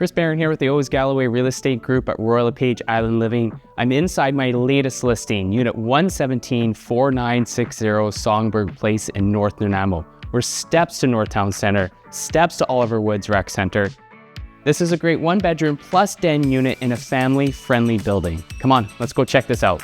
Chris Barron here with the O's Galloway Real Estate Group at Royal LePage Island Living. I'm inside my latest listing, Unit 117-4960 Songbird Place in North Nanaimo. We're steps to North Town Centre, steps to Oliver Woods Rec Centre. This is a great one-bedroom plus den unit in a family-friendly building. Come on, let's go check this out.